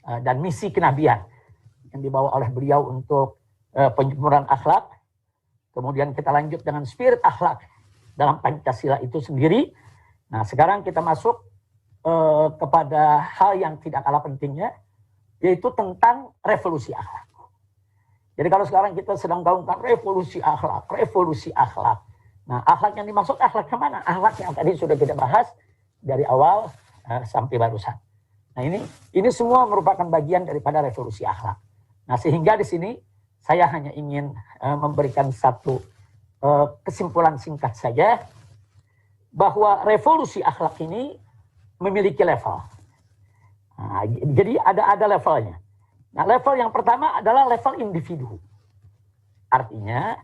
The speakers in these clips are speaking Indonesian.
dan misi kenabian yang dibawa oleh beliau untuk penyempurnaan akhlak. Kemudian kita lanjut dengan spirit akhlak dalam Pancasila itu sendiri. Nah, sekarang kita masuk kepada hal yang tidak kalah pentingnya, yaitu tentang revolusi akhlak. Jadi kalau sekarang kita sedang gaungkan revolusi akhlak, revolusi akhlak. Nah, akhlak yang dimaksud akhlak yang mana? Akhlak yang tadi sudah kita bahas dari awal sampai barusan. Nah, ini semua merupakan bagian daripada revolusi akhlak. Nah, sehingga di sini saya hanya ingin memberikan satu kesimpulan singkat saja, bahwa revolusi akhlak ini memiliki level. Nah, jadi ada levelnya. Nah, level yang pertama adalah level individu. Artinya,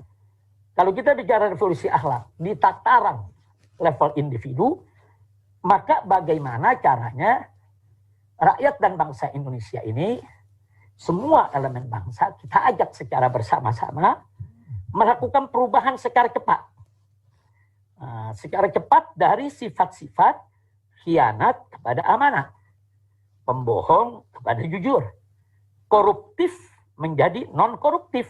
kalau kita bicara revolusi akhlak di tataran level individu, maka bagaimana caranya rakyat dan bangsa Indonesia ini, semua elemen bangsa, kita ajak secara bersama-sama melakukan perubahan secara cepat. Secara cepat dari sifat-sifat khianat kepada amanah, pembohong kepada jujur, koruptif menjadi non-koruptif,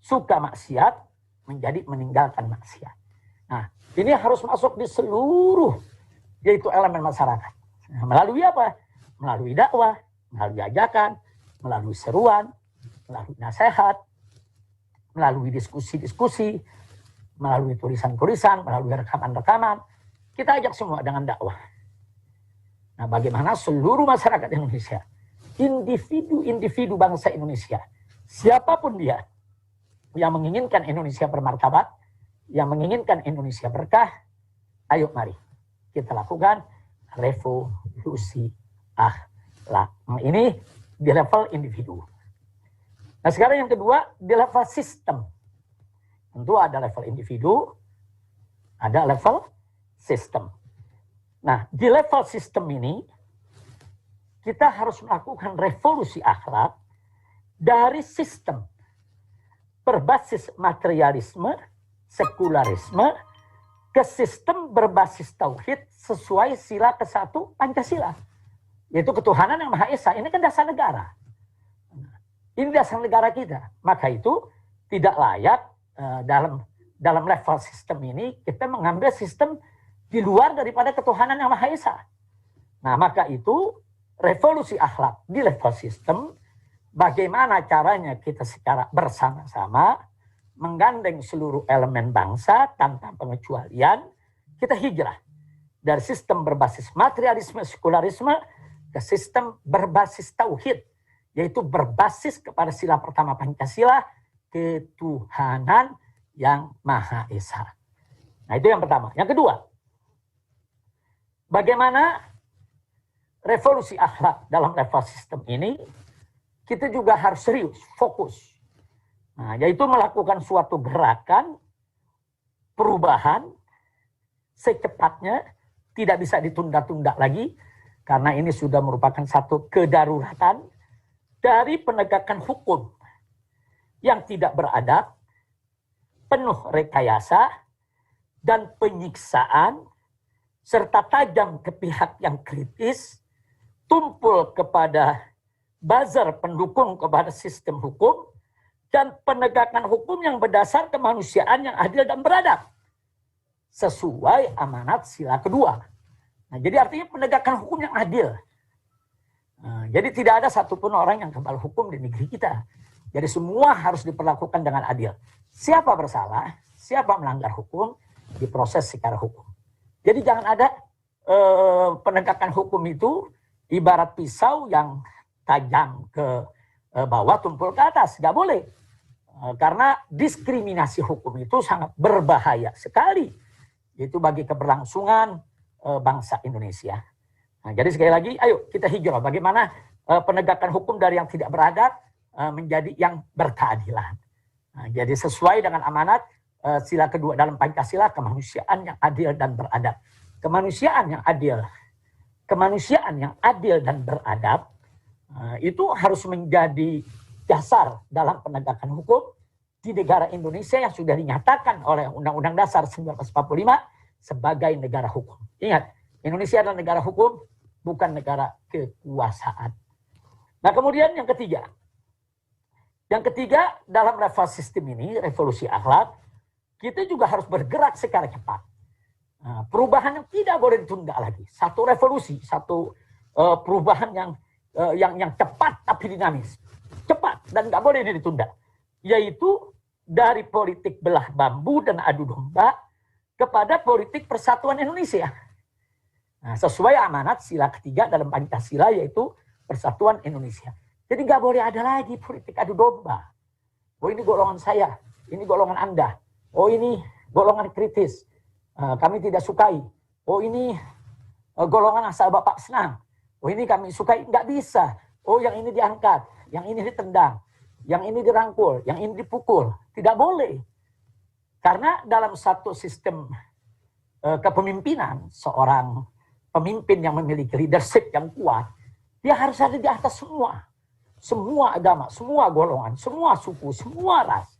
suka maksiat menjadi meninggalkan maksiat. Nah, ini harus masuk di seluruh, yaitu elemen masyarakat. Nah, melalui apa? Melalui dakwah, melalui ajakan, melalui seruan, melalui nasihat, melalui diskusi-diskusi, melalui tulisan-tulisan, melalui rekaman-rekaman. Kita ajak semua dengan dakwah. Nah, bagaimana seluruh masyarakat Indonesia, individu-individu bangsa Indonesia, siapapun dia, yang menginginkan Indonesia bermartabat, yang menginginkan Indonesia berkah, ayo mari kita lakukan revolusi akhlak. Nah, ini di level individu. Nah, sekarang yang kedua di level sistem. Tentu ada level individu, ada level sistem. Nah, di level sistem ini kita harus melakukan revolusi akhlak dari sistem berbasis materialisme, sekularisme, ke sistem berbasis tauhid sesuai sila ke-1 Pancasila, yaitu ketuhanan yang Maha Esa. Ini kan dasar negara. Ini dasar negara kita. Maka itu tidak layak dalam level sistem ini kita mengambil sistem di luar daripada ketuhanan yang Maha Esa. Nah, maka itu revolusi akhlak di level sistem, bagaimana caranya kita secara bersama-sama menggandeng seluruh elemen bangsa tanpa pengecualian, kita hijrah dari sistem berbasis materialisme, sekularisme ke sistem berbasis tauhid, yaitu berbasis kepada sila pertama Pancasila, ketuhanan yang Maha Esa. Nah, itu yang pertama. Yang kedua, bagaimana revolusi akhlak dalam level sistem ini, kita juga harus serius, fokus. Nah, yaitu melakukan suatu gerakan perubahan secepatnya, tidak bisa ditunda-tunda lagi, karena ini sudah merupakan satu kedaruratan dari penegakan hukum yang tidak beradab, penuh rekayasa, dan penyiksaan, serta tajam ke pihak yang kritis, tumpul kepada buzzer pendukung kepada sistem hukum, dan penegakan hukum yang berdasar kemanusiaan yang adil dan beradab, sesuai amanat sila kedua. Nah, jadi artinya penegakan hukum yang adil. Nah, jadi tidak ada satupun orang yang kebal hukum di negeri kita. Jadi semua harus diperlakukan dengan adil. Siapa bersalah, siapa melanggar hukum, diproses secara hukum. Jadi jangan ada penegakan hukum itu ibarat pisau yang tajam ke bawah, tumpul ke atas. Nggak boleh. Karena diskriminasi hukum itu sangat berbahaya sekali. Itu bagi keberlangsungan bangsa Indonesia. Nah, jadi sekali lagi, ayo kita hijrah. Bagaimana penegakan hukum dari yang tidak beradab menjadi yang berkeadilan. Nah, jadi sesuai dengan amanat sila kedua dalam Pancasila, kemanusiaan yang adil dan beradab. Kemanusiaan yang adil, kemanusiaan yang adil dan beradab itu harus menjadi dasar dalam penegakan hukum di negara Indonesia yang sudah dinyatakan oleh Undang-Undang Dasar 1945 sebagai negara hukum. Ingat, Indonesia adalah negara hukum, bukan negara kekuasaan. Nah kemudian yang ketiga. Yang ketiga dalam revolusi sistem ini, revolusi akhlak, kita juga harus bergerak secara cepat. Nah, perubahan yang tidak boleh ditunda lagi. Satu revolusi, satu perubahan yang cepat tapi dinamis. Cepat dan nggak boleh ini ditunda. Yaitu dari politik belah bambu dan adu domba kepada politik persatuan Indonesia. Nah, sesuai amanat sila ketiga dalam Pancasila yaitu persatuan Indonesia. Jadi nggak boleh ada lagi politik adu domba. Oh ini golongan saya, ini golongan Anda. Oh ini golongan kritis, kami tidak sukai. Oh ini golongan asal Bapak senang. Oh ini kami sukai, nggak bisa. Oh yang ini diangkat, yang ini ditendang, yang ini dirangkul, yang ini dipukul. Tidak boleh. Karena dalam satu sistem kepemimpinan, seorang pemimpin yang memiliki leadership yang kuat, dia harus ada di atas semua. Semua agama, semua golongan, semua suku, semua ras.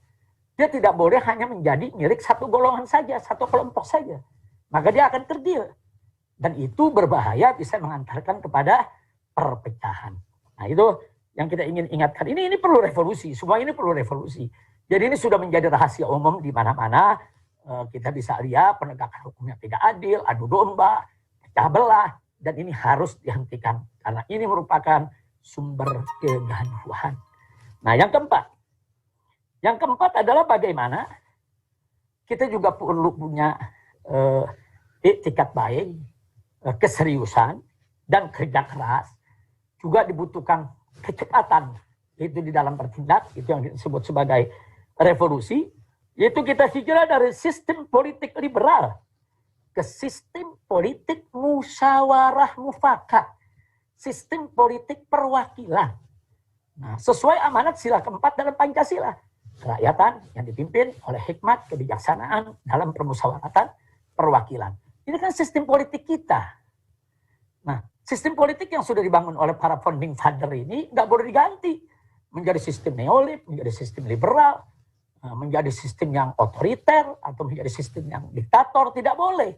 Dia tidak boleh hanya menjadi milik satu golongan saja, satu kelompok saja. Maka dia akan kerdil. Dan itu berbahaya, bisa mengantarkan kepada perpecahan. Nah itu yang kita ingin ingatkan. Ini perlu revolusi, semua ini perlu revolusi. Jadi ini sudah menjadi rahasia umum di mana-mana. Kita bisa lihat penegakan hukumnya tidak adil, adu domba, pecah belah. Dan ini harus dihentikan. Karena ini merupakan sumber kegaduhan. Nah yang keempat. Yang keempat adalah bagaimana kita juga perlu punya etikat baik, keseriusan, dan kerja keras. Juga dibutuhkan kecepatan. Itu di dalam bertindak, itu yang disebut sebagai revolusi. Yaitu kita hijrah dari sistem politik liberal ke sistem politik musyawarah mufakat. Sistem politik perwakilan. Nah, sesuai amanat sila keempat dalam Pancasila. Kerakyatan yang dipimpin oleh hikmat, kebijaksanaan dalam permusyawaratan perwakilan. Ini kan sistem politik kita. Nah, sistem politik yang sudah dibangun oleh para founding father ini nggak boleh diganti. Menjadi sistem neolib, menjadi sistem liberal, menjadi sistem yang otoriter, atau menjadi sistem yang diktator, tidak boleh.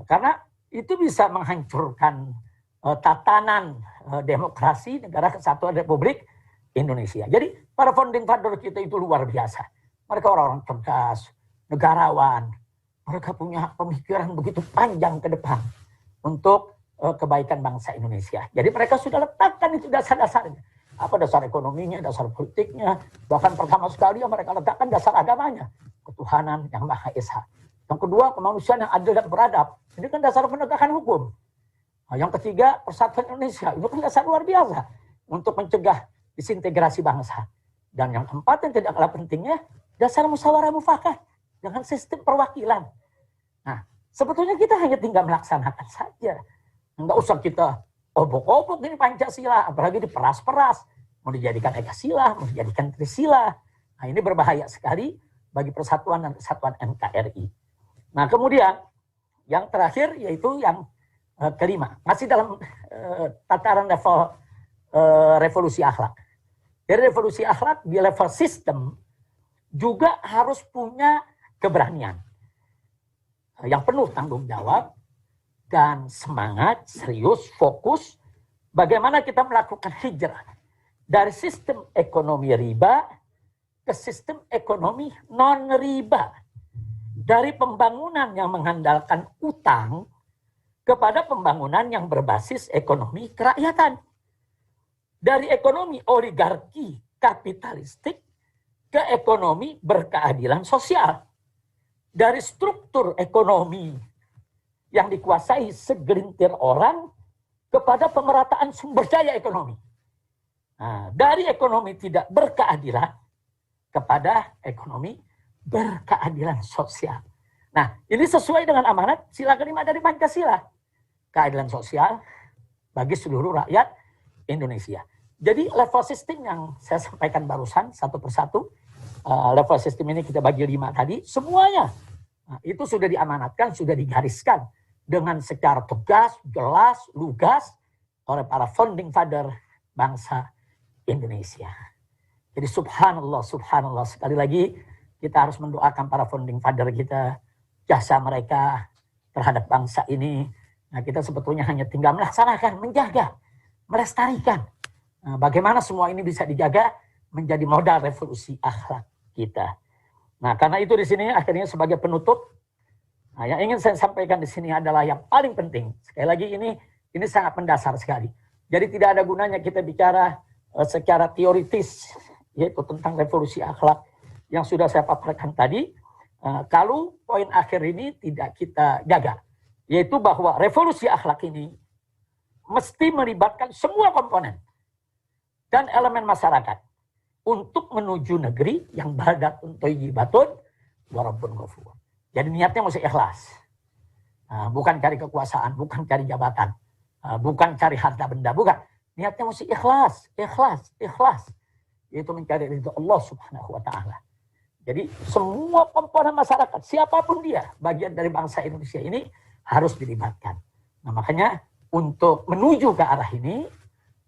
Karena itu bisa menghancurkan tatanan demokrasi Negara Kesatuan Republik Indonesia. Jadi para founding father kita itu luar biasa. Mereka orang-orang cerdas, negarawan. Mereka punya pemikiran begitu panjang ke depan untuk kebaikan bangsa Indonesia. Jadi mereka sudah letakkan itu dasar-dasarnya. Apa dasar ekonominya, dasar politiknya. Bahkan pertama sekali mereka letakkan dasar agamanya. Ketuhanan yang Maha Esa. Yang kedua, kemanusiaan yang adil dan beradab. Ini kan dasar penegakan hukum. Nah, yang ketiga, persatuan Indonesia. Itu kan dasar luar biasa untuk mencegah disintegrasi bangsa. Dan yang keempat yang tidak kalah pentingnya, dasar musyawarah mufakat dengan sistem perwakilan. Nah, sebetulnya kita hanya tinggal melaksanakan saja. Enggak usah kita obok-obok ini Pancasila, apalagi diperas-peras. Mau dijadikan Ekasila, mau dijadikan Trisila. Nah, ini berbahaya sekali bagi persatuan dan kesatuan NKRI. Nah, kemudian yang terakhir yaitu yang kelima, masih dalam tataran level revolusi akhlak. Dari revolusi akhlak di level sistem juga harus punya keberanian yang penuh tanggung jawab dan semangat, serius, fokus. Bagaimana kita melakukan hijrah dari sistem ekonomi riba ke sistem ekonomi non riba, dari pembangunan yang mengandalkan utang kepada pembangunan yang berbasis ekonomi kerakyatan. Dari ekonomi oligarki kapitalistik ke ekonomi berkeadilan sosial. Dari struktur ekonomi yang dikuasai segelintir orang kepada pemerataan sumber daya ekonomi. Nah, dari ekonomi tidak berkeadilan kepada ekonomi berkeadilan sosial. Nah, ini sesuai dengan amanat sila kelima dari Pancasila. Keadilan sosial bagi seluruh rakyat Indonesia. Jadi level sistem yang saya sampaikan barusan satu persatu, level sistem ini kita bagi 5 tadi, semuanya itu sudah diamanatkan, sudah digariskan dengan secara tegas, jelas, lugas oleh para founding father bangsa Indonesia. Jadi subhanallah, subhanallah, sekali lagi kita harus mendoakan para founding father kita, jasa mereka terhadap bangsa ini. Nah, kita sebetulnya hanya tinggal melaksanakan, menjaga, melestarikan. Bagaimana semua ini bisa dijaga menjadi modal revolusi akhlak kita. Nah, karena itu di sini akhirnya sebagai penutup, yang ingin saya sampaikan di sini adalah yang paling penting. Sekali lagi ini sangat mendasar sekali. Jadi tidak ada gunanya kita bicara secara teoritis, yaitu tentang revolusi akhlak yang sudah saya paparkan tadi, kalau poin akhir ini tidak kita jaga, yaitu bahwa revolusi akhlak ini mesti melibatkan semua komponen dan elemen masyarakat untuk menuju negeri yang baldatun thayyibatun wa rabbun ghafur. Jadi niatnya mesti ikhlas. Bukan cari kekuasaan, bukan cari jabatan, bukan cari harta benda, bukan. Niatnya mesti ikhlas. Yaitu mencari ridho Allah Subhanahu wa taala. Jadi semua komponen masyarakat, siapapun dia, bagian dari bangsa Indonesia ini harus dilibatkan. Nah, makanya untuk menuju ke arah ini,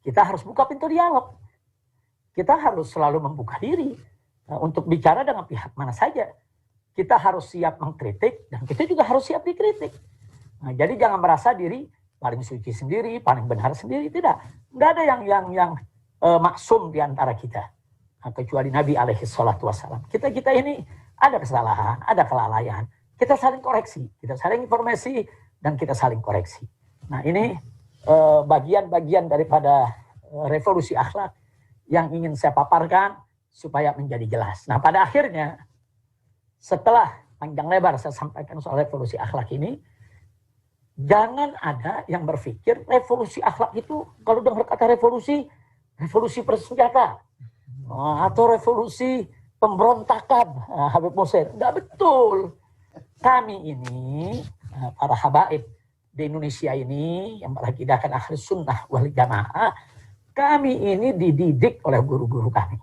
kita harus buka pintu dialog. Kita harus selalu membuka diri untuk bicara dengan pihak mana saja. Kita harus siap mengkritik dan kita juga harus siap dikritik. Nah, jadi jangan merasa diri paling suci sendiri, paling benar sendiri. Tidak. Nggak ada yang maksum di antara kita. Nah, kecuali Nabi alaihi salatu wassalam. Kita ini ada kesalahan, ada kelalaian. Kita saling koreksi, kita saling informasi, dan kita saling koreksi. Nah, ini bagian-bagian daripada revolusi akhlak yang ingin saya paparkan supaya menjadi jelas. Nah, pada akhirnya setelah panjang lebar saya sampaikan soal revolusi akhlak ini, jangan ada yang berpikir revolusi akhlak itu kalau dengar kata revolusi bersenjata atau revolusi pemberontakan, Habib Musir. Enggak betul. Kami ini para habaib di Indonesia ini yang berakidahkan Ahlus Sunnah wal Jamaah, kami ini dididik oleh guru-guru kami.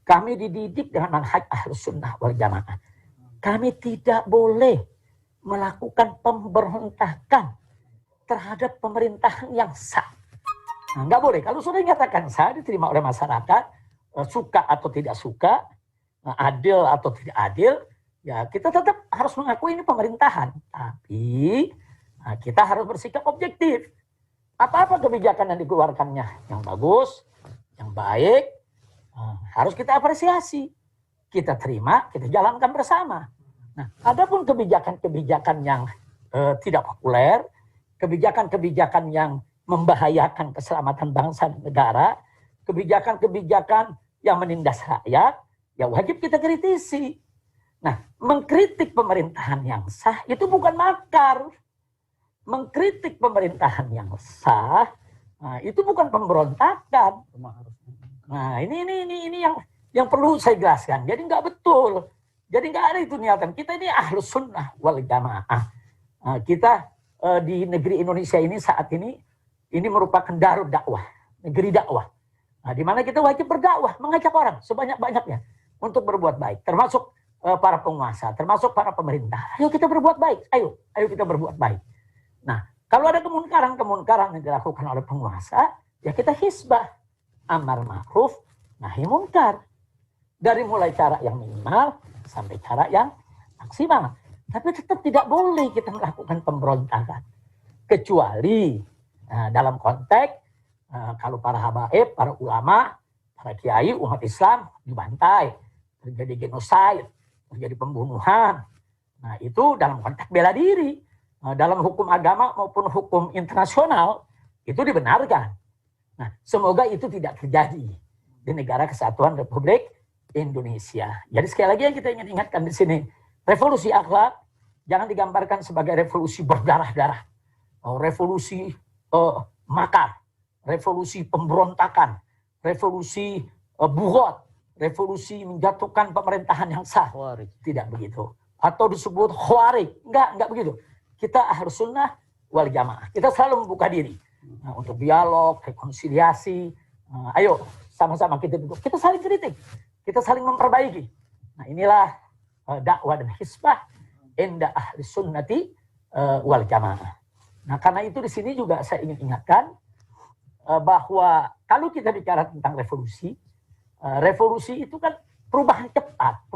Kami dididik dengan manhaj Ahlus Sunnah wal Jamaah. Kami tidak boleh melakukan pemberontakan terhadap pemerintahan yang sah. Nah, nggak boleh. Kalau sudah dinyatakan sah, diterima oleh masyarakat, suka atau tidak suka, adil atau tidak adil, ya kita tetap harus mengakui ini pemerintahan. Tapi kita harus bersikap objektif. Apa-apa kebijakan yang dikeluarkannya yang bagus, yang baik, harus kita apresiasi. Kita terima, kita jalankan bersama. Nah, adapun kebijakan-kebijakan yang tidak populer, kebijakan-kebijakan yang membahayakan keselamatan bangsa dan negara, kebijakan-kebijakan yang menindas rakyat, ya wajib kita kritisi. Nah, mengkritik pemerintahan yang sah itu bukan makar. Mengkritik pemerintahan yang sah, itu bukan pemberontakan. Nah, ini yang perlu saya jelaskan. Jadi nggak betul. Jadi nggak ada itu niatan. Kita ini Ahlus Sunnah wal Jamaah. Kita di negeri Indonesia ini saat ini merupakan darul dakwah, negeri dakwah. Nah, di mana kita wajib berdakwah, mengajak orang sebanyak-banyaknya untuk berbuat baik. Termasuk para penguasa, termasuk para pemerintah. Ayo kita berbuat baik. Ayo kita berbuat baik. Nah, kalau ada kemungkaran yang dilakukan oleh penguasa, ya kita hisbah. Amar ma'ruf, nahi munkar. Dari mulai cara yang minimal sampai cara yang maksimal. Tapi tetap tidak boleh kita melakukan pemberontakan. Kecuali dalam konteks kalau para habaib, para ulama, para kiai, umat Islam dibantai. Terjadi genosid, terjadi pembunuhan. Nah, itu dalam konteks bela diri. Dalam hukum agama maupun hukum internasional itu dibenarkan. Nah, semoga itu tidak terjadi di negara kesatuan Republik Indonesia. Jadi sekali lagi yang kita ingin ingatkan di sini, revolusi akhlak jangan digambarkan sebagai revolusi berdarah-darah, revolusi makar, revolusi pemberontakan, revolusi buhot, revolusi menjatuhkan pemerintahan yang sah. Tidak begitu. Atau disebut khawarij. Enggak begitu. Kita Ahlus Sunnah wal Jamaah. Kita selalu membuka diri untuk dialog, rekonsiliasi. Ayo sama-sama kita duduk. Kita saling kritik. Kita saling memperbaiki. Nah, inilah dakwah dan hisbah inda ahli sunnati wal jamaah. Nah, karena itu di sini juga saya ingin ingatkan bahwa kalau kita bicara tentang revolusi, revolusi itu kan perubahan cepat.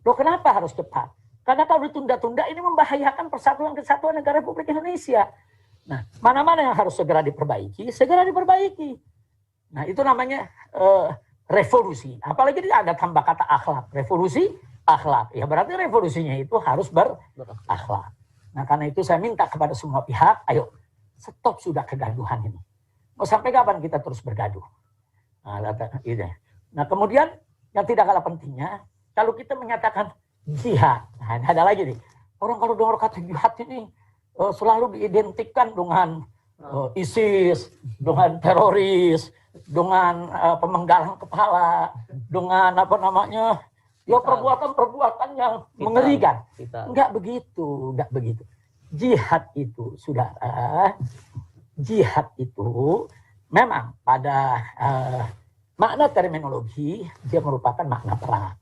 Loh, kenapa harus cepat? Karena kalau ditunda-tunda ini membahayakan persatuan kesatuan negara Republik Indonesia. Nah, mana-mana yang harus segera diperbaiki, segera diperbaiki. Nah itu namanya revolusi. Apalagi ada tambah kata akhlak. Revolusi akhlak. Ya berarti revolusinya itu harus berakhlak. Nah karena itu saya minta kepada semua pihak, ayo stop sudah kegaduhan ini. Mau sampai kapan kita terus bergaduh? Nah kemudian yang tidak kalah pentingnya, kalau kita menyatakan jihad, nah ada lagi nih. Orang kalau dengar kata jihad ini selalu diidentikan dengan ISIS, dengan teroris, dengan pemenggalan kepala, dengan apa namanya, ya perbuatan-perbuatan yang mengerikan. Enggak begitu, enggak begitu. Jihad itu sudah jihad itu memang pada makna terminologi dia merupakan makna perang.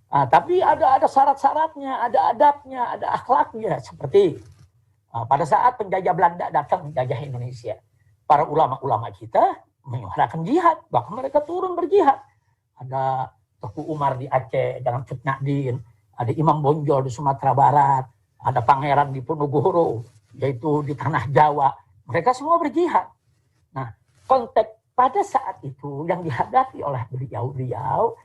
Tapi ada syarat-syaratnya, ada adabnya, ada akhlaknya. Seperti pada saat penjajah Belanda datang menjajah Indonesia, para ulama-ulama kita menyuarakan jihad, bahkan mereka turun berjihad. Ada Teku Umar di Aceh dengan Cut Nyak-Din, ada Imam Bonjol di Sumatera Barat, ada Pangeran di Ponorogo, yaitu di tanah Jawa. Mereka semua berjihad. Nah, konteks pada saat itu yang dihadapi oleh beliau-beliau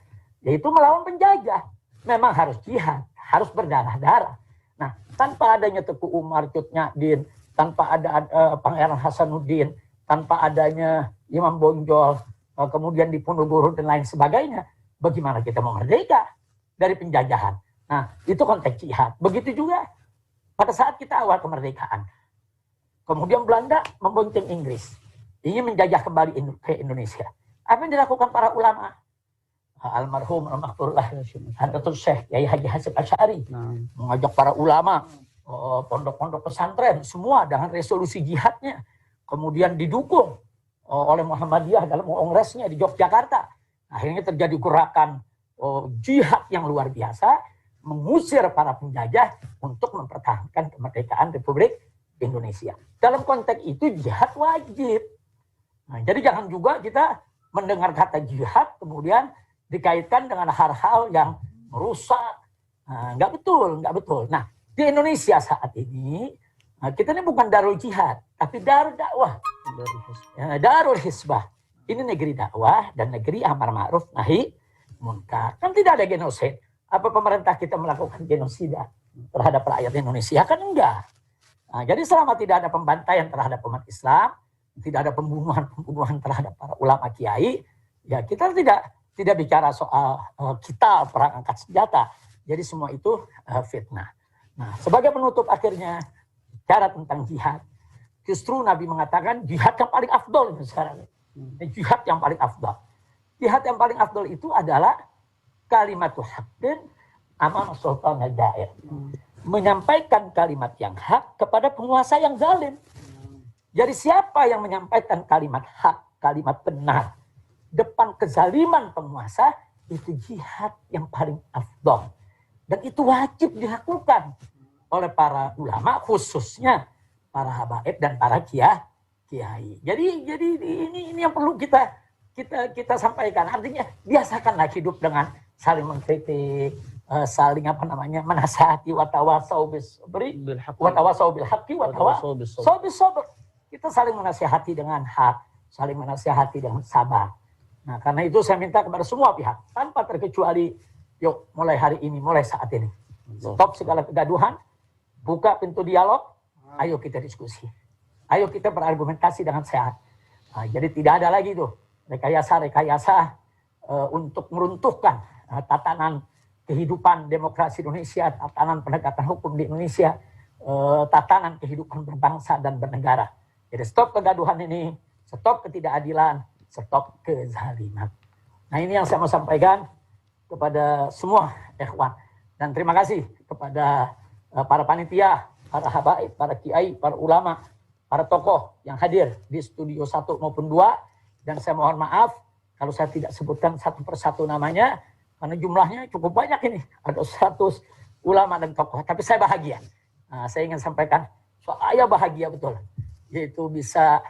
yaitu melawan penjajah. Memang harus jihad, harus berdarah-darah. Nah, tanpa adanya Teku Umar, Cut Nyak-Din, tanpa ada Pangeran Hasanuddin, tanpa adanya Imam Bonjol, kemudian di Ponorogo dan lain sebagainya, bagaimana kita mau merdeka dari penjajahan? Nah, itu konteks jihad. Begitu juga pada saat kita awal kemerdekaan. Kemudian Belanda membonceng Inggris, ingin menjajah kembali ke Indonesia. Apa yang dilakukan para ulama? Almarhum Al-Maghfurullah Hadratul Syekh Yai Haji Hasyim Asy'ari mengajak para ulama, pondok-pondok pesantren semua dengan resolusi jihadnya, kemudian didukung oleh Muhammadiyah dalam kongresnya di Yogyakarta. Akhirnya terjadi gerakan jihad yang luar biasa, mengusir para penjajah untuk mempertahankan kemerdekaan Republik Indonesia. Dalam konteks itu jihad wajib. Nah, jadi jangan juga kita mendengar kata jihad kemudian dikaitkan dengan hal-hal yang merusak. Nah, nggak betul. Nah, di Indonesia saat ini, kita ini bukan darul jihad, tapi darul dakwah. Darul hisbah. Ini negeri dakwah dan negeri amar ma'ruf nahi munkar. Kan tidak ada genosid. Apa pemerintah kita melakukan genosida terhadap rakyat Indonesia? Kan enggak. Nah, jadi selama tidak ada pembantaian terhadap umat Islam, tidak ada pembunuhan terhadap para ulama kiai, ya kita tidak bicara soal kita perang angkat senjata. Jadi semua itu fitnah. Nah, sebagai penutup akhirnya bicara tentang jihad. Justru Nabi mengatakan jihad yang paling afdol sekarang. Jihad yang paling afdol. Jihad yang paling afdol itu adalah kalimatul haqqin amama sultan al-ja'ir. Menyampaikan kalimat yang hak kepada penguasa yang zalim. Jadi siapa yang menyampaikan kalimat hak, kalimat benar depan kezaliman penguasa, itu jihad yang paling afdol. Dan itu wajib dilakukan oleh para ulama, khususnya para habaib dan para kiai. Jadi ini yang perlu kita sampaikan. Artinya biasakanlah hidup dengan saling mengkritik, saling menasihati, watawasau bis haqqi watawasau bis sabr. Kita saling menasihati dengan hak, saling menasihati dengan sabar. Nah, karena itu saya minta kepada semua pihak tanpa terkecuali, yuk mulai hari ini, mulai saat ini, stop segala kegaduhan, buka pintu dialog, ayo kita diskusi, ayo kita berargumentasi dengan sehat. Nah, jadi tidak ada lagi tuh rekayasa untuk meruntuhkan tatanan kehidupan demokrasi Indonesia, tatanan penegakan hukum di Indonesia, tatanan kehidupan berbangsa dan bernegara. Jadi stop kegaduhan ini, stop ketidakadilan, stop kezaliman. Nah, ini yang saya mau sampaikan kepada semua ikhwan. Dan terima kasih kepada para panitia, para habaib, para kiai, para ulama, para tokoh yang hadir di studio 1 maupun 2. Dan saya mohon maaf kalau saya tidak sebutkan satu persatu namanya, karena jumlahnya cukup banyak ini. Ada 100 ulama dan tokoh. Tapi saya bahagia. Nah, saya ingin sampaikan, saya bahagia betul. Yaitu bisa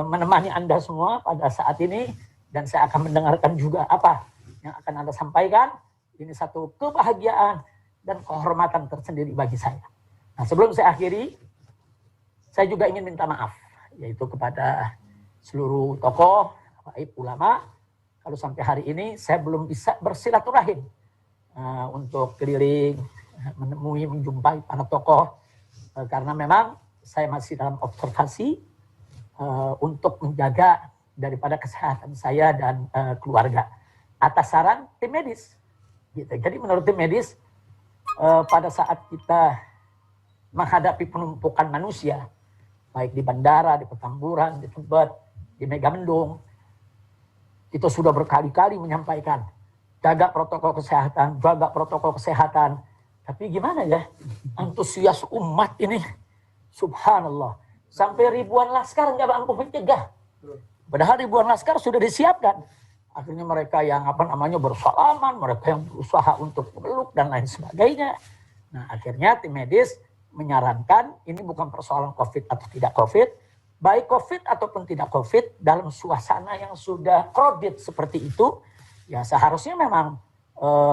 menemani Anda semua pada saat ini. Dan saya akan mendengarkan juga apa yang akan Anda sampaikan. Ini satu kebahagiaan dan kehormatan tersendiri bagi saya. Nah, sebelum saya akhiri, saya juga ingin minta maaf. Yaitu kepada seluruh tokoh, habaib ulama. Kalau sampai hari ini saya belum bisa bersilaturahim untuk keliling, menemui, menjumpai para tokoh, karena memang saya masih dalam observasi untuk menjaga daripada kesehatan saya dan keluarga atas saran tim medis. Gitu. Jadi menurut tim medis, pada saat kita menghadapi penumpukan manusia, baik di bandara, di Petamburan, di Tebet, di Megamendung, kita sudah berkali-kali menyampaikan, jaga protokol kesehatan, jaga protokol kesehatan. Tapi gimana ya, antusias umat ini, subhanallah, sampai ribuan laskar nggak mampu mencegah. Padahal ribuan laskar sudah disiapkan. Akhirnya mereka yang bersalaman, mereka yang berusaha untuk meluk dan lain sebagainya. Nah, akhirnya tim medis menyarankan ini bukan persoalan COVID atau tidak COVID, baik COVID ataupun tidak COVID, dalam suasana yang sudah crowded seperti itu, ya seharusnya memang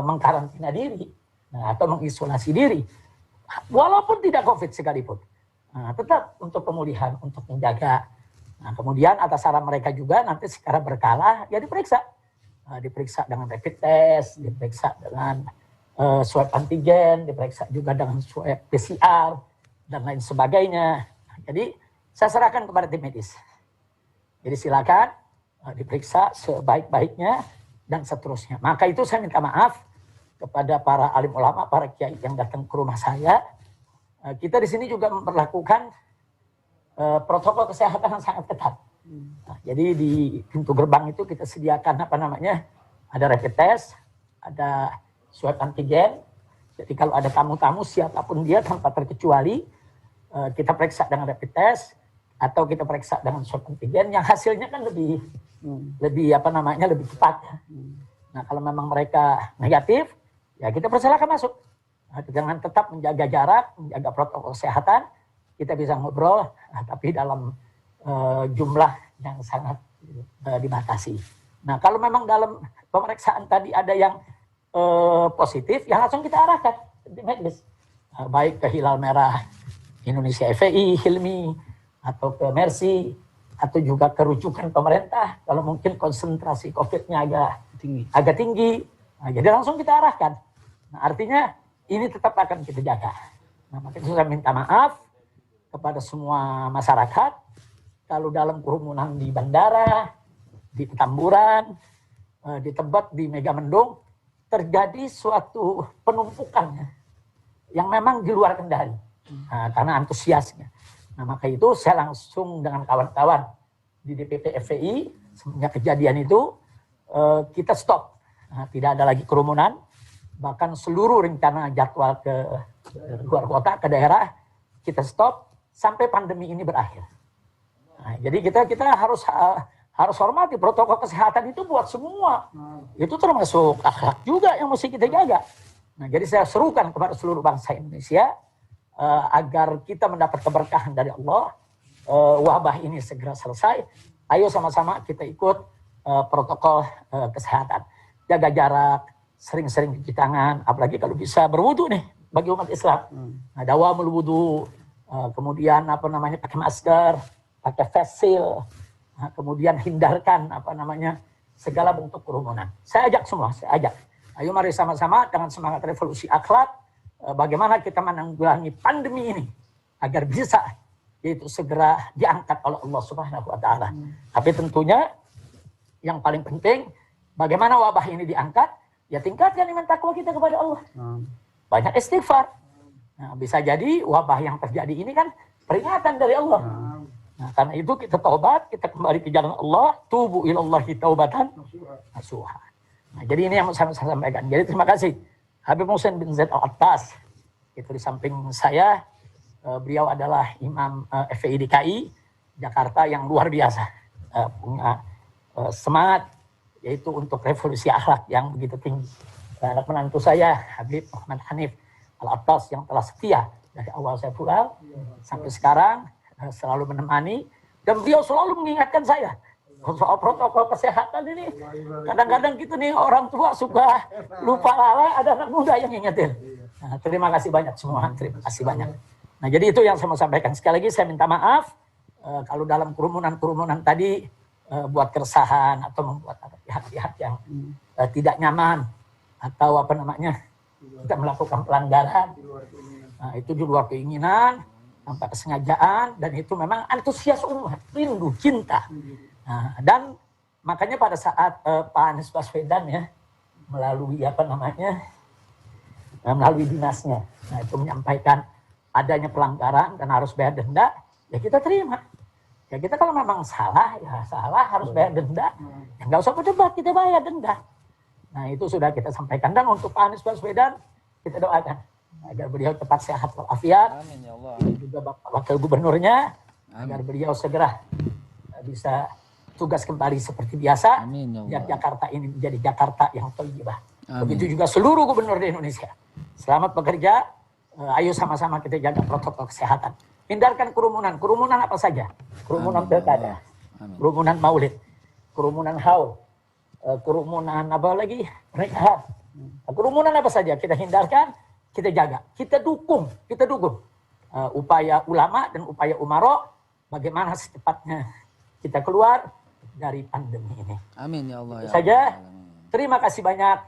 mengkarantina diri, atau mengisolasi diri, walaupun tidak COVID sekalipun. Nah, tetap untuk pemulihan, untuk menjaga. Nah, kemudian atas saran mereka juga nanti secara berkala ya diperiksa. Diperiksa dengan rapid test, diperiksa dengan swab antigen, diperiksa juga dengan swab PCR, dan lain sebagainya. Jadi saya serahkan kepada tim medis. Jadi silakan diperiksa sebaik-baiknya dan seterusnya. Maka itu saya minta maaf kepada para alim ulama, para kiai yang datang ke rumah saya. Kita di sini juga memperlakukan protokol kesehatan yang sangat ketat. Nah, jadi di pintu gerbang itu kita sediakan ada rapid test, ada swab antigen. Jadi kalau ada tamu-tamu siapapun dia tanpa terkecuali, kita periksa dengan rapid test atau kita periksa dengan swab antigen yang hasilnya kan lebih cepat. Nah, kalau memang mereka negatif, ya kita persilakan masuk. Nah, dengan tetap menjaga jarak, menjaga protokol kesehatan. Kita bisa ngobrol, tapi dalam jumlah yang sangat dibatasi. Nah, kalau memang dalam pemeriksaan tadi ada yang positif, ya langsung kita arahkan ke medis. Baik ke Hilal Merah Indonesia FPI, Hilmi, atau ke Mercy, atau juga ke rujukan pemerintah. Kalau mungkin konsentrasi COVID-nya agak tinggi, nah, jadi langsung kita arahkan. Nah, artinya ini tetap akan kita jaga. Nah, makanya saya minta maaf kepada semua masyarakat, kalau dalam kerumunan di bandara, di Petamburan, di Tebet, di Megamendung, terjadi suatu penumpukan yang memang di luar kendali, karena antusiasnya. Nah, maka itu saya langsung dengan kawan-kawan di DPP FPI, semenjak kejadian itu, kita stop. Nah, tidak ada lagi kerumunan, bahkan seluruh rencana jadwal ke luar kota, ke daerah, kita stop sampai pandemi ini berakhir. Nah, jadi kita harus hormati protokol kesehatan itu buat semua. Itu termasuk akhlak juga yang mesti kita jaga. Nah, jadi saya serukan kepada seluruh bangsa Indonesia agar kita mendapat keberkahan dari Allah, wabah ini segera selesai. Ayo sama-sama kita ikut protokol kesehatan. Jaga jarak, sering-sering cuci tangan, apalagi kalau bisa berwudu nih bagi umat Islam. Nah, dawamul wudu. Kemudian pakai masker, pakai face shield, kemudian hindarkan segala bentuk kerumunan. Saya ajak semua, ayo mari sama-sama dengan semangat revolusi akhlak, bagaimana kita menanggulangi pandemi ini agar bisa yaitu segera diangkat oleh Allah Subhanahu wa taala. Tapi tentunya yang paling penting bagaimana wabah ini diangkat, ya tingkatkan iman takwa kita kepada Allah. Banyak istighfar. Nah, bisa jadi wabah yang terjadi ini kan peringatan dari Allah. Nah, karena itu kita taubat, kita kembali ke jalan Allah, tubu ilallahi taubatan nasuha. Nah, jadi ini yang saya sampaikan. Jadi terima kasih Habib Muhsin bin Zaid Al-Attas. Itu di samping saya, beliau adalah Imam FPI DKI Jakarta yang luar biasa, punya semangat yaitu untuk revolusi akhlak yang begitu tinggi. Anak menantu saya Habib Muhammad Hanif Al-Attas yang telah setia dari awal saya pulang sampai sekarang, selalu menemani, dan beliau selalu mengingatkan saya soal protokol kesehatan ini. Kadang-kadang kita nih orang tua suka lupa lalai, ada anak muda yang ngingetin. Nah, terima kasih banyak semua, terima kasih banyak. Nah, jadi itu yang saya mau sampaikan. Sekali lagi saya minta maaf kalau dalam kerumunan tadi buat keresahan atau membuat pihak-pihak yang tidak nyaman atau apa namanya kita melakukan pelanggaran, nah, itu di luar keinginan, tanpa kesengajaan, dan itu memang antusias umat, rindu, cinta. Nah, dan makanya pada saat Pak Anies Baswedan ya melalui apa namanya melalui dinasnya, nah itu menyampaikan adanya pelanggaran dan harus bayar denda, ya kita terima. Ya kita kalau memang salah, ya salah harus bayar denda. Ya nggak usah berdebat, kita bayar denda. Nah itu sudah kita sampaikan. Dan untuk Pak Anies Baswedan, kita doakan agar beliau cepat sehat walafiat. Amin ya Allah. Dan juga Bapak Wakil Gubernurnya, agar beliau segera bisa tugas kembali seperti biasa. Amin ya Allah. Biar Jakarta ini menjadi Jakarta yang thayyibah. Begitu juga seluruh gubernur di Indonesia. Selamat bekerja. Ayo sama-sama kita jaga protokol kesehatan. Hindarkan kerumunan. Kerumunan apa saja? Kerumunan pilkada, kerumunan maulid, kerumunan haul, kerumunan apa lagi? Pernikahan. Kerumunan apa saja kita hindarkan, kita jaga, kita dukung upaya ulama dan upaya umaro bagaimana secepatnya kita keluar dari pandemi ini. Amin ya Allah. Itu saja. Terima kasih banyak.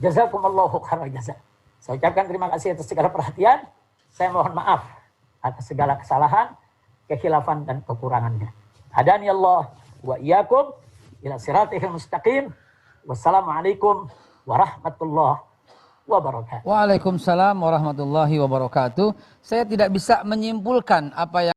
Jazakumullahu khairal jazaa. Saya ucapkan terima kasih atas segala perhatian. Saya mohon maaf atas segala kesalahan, kekhilafan dan kekurangannya. Hadani Allah wa iyyakum ila siratal mustaqim. Wassalamualaikum warahmatullahi wabarakatuh. Waalaikumsalam warahmatullahi wabarakatuh. Saya tidak bisa menyimpulkan apa yang